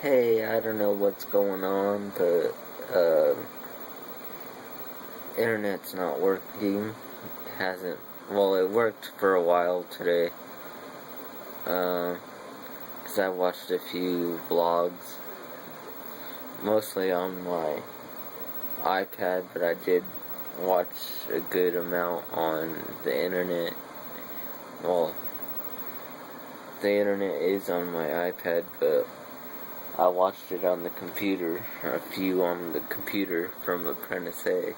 Hey, I don't know what's going on, but internet's not working. It hasn't. Well, it worked for a while today. Cause I watched a few vlogs, mostly on my iPad, but I did watch a good amount on the internet. Well, the internet is on my iPad, but I watched it on the computer, a few on the computer from Apprentice A.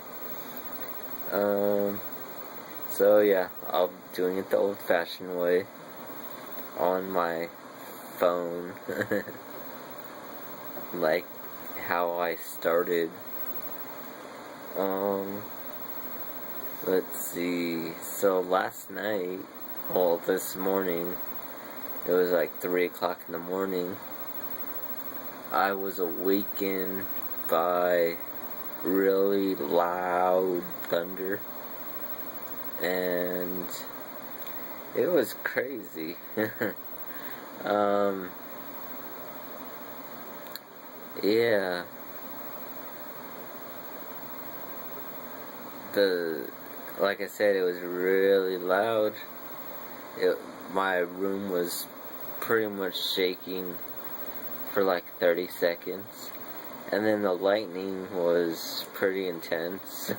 So yeah, I'm doing it the old-fashioned way, on my phone, like how I started. Let's see, so last night, well, this morning, it was like 3 o'clock in the morning, I was awakened by really loud thunder, and it was crazy. Yeah, like I said, it was really loud. My room was pretty much shaking for like 30 seconds. And then the lightning was pretty intense.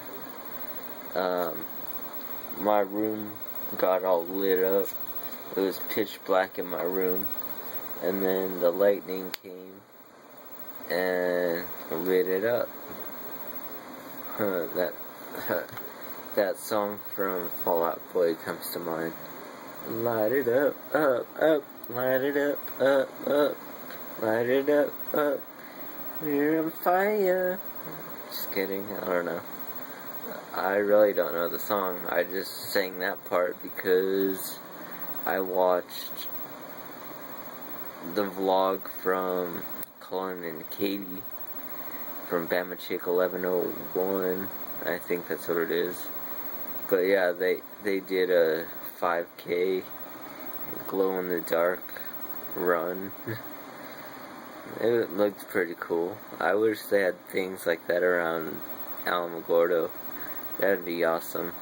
My room got all lit up. It was pitch black in my room. And then the lightning came and lit it up. That song from Fall Out Boy comes to mind. Light it up, up, up. Light it up, up. Light it up, up. We're on fire. Just kidding, I don't know. I really don't know the song. I just sang that part because I watched the vlog from Cullen and Katie from Bama Chick 1101. I think that's what it is. But yeah, they did a 5K glow in the dark run. It looked pretty cool. I wish they had things like that around Alamogordo. That'd be awesome.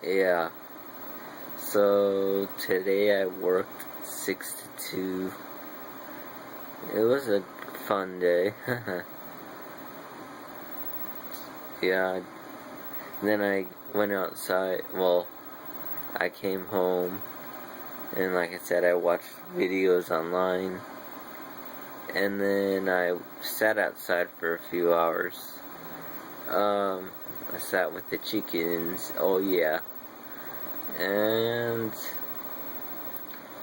Yeah. So today I worked 6 to 2. It was a fun day. Yeah. Then I went outside. Well, I came home. And like I said, I watched videos online. And then I sat outside for a few hours. I sat with the chickens. Oh yeah. And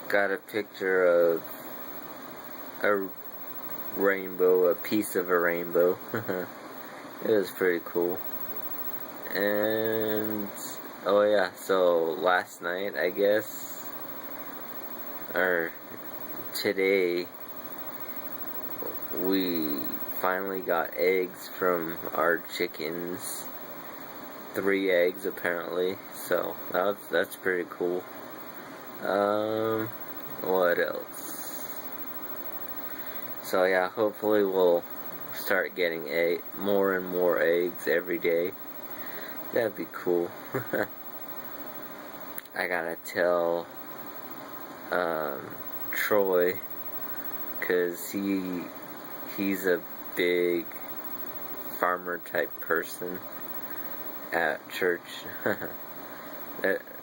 got a picture of a rainbow, a piece of a rainbow. It was pretty cool. And oh yeah, so last night, I guess, or today, we finally got eggs from our chickens. 3 eggs apparently, so that's pretty cool. What else? So yeah, hopefully we'll start getting more and more eggs every day. That'd be cool. I gotta tell Troy, cause he's a big farmer type person at church.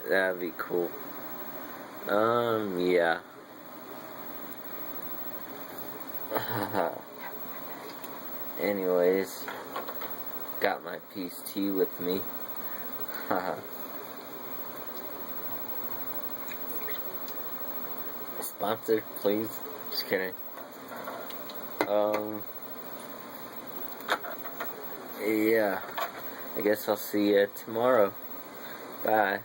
That'd be cool. Yeah. Anyways, got my peace tea with me. Sponsor, please. Just kidding. Yeah. I guess I'll see you tomorrow. Bye.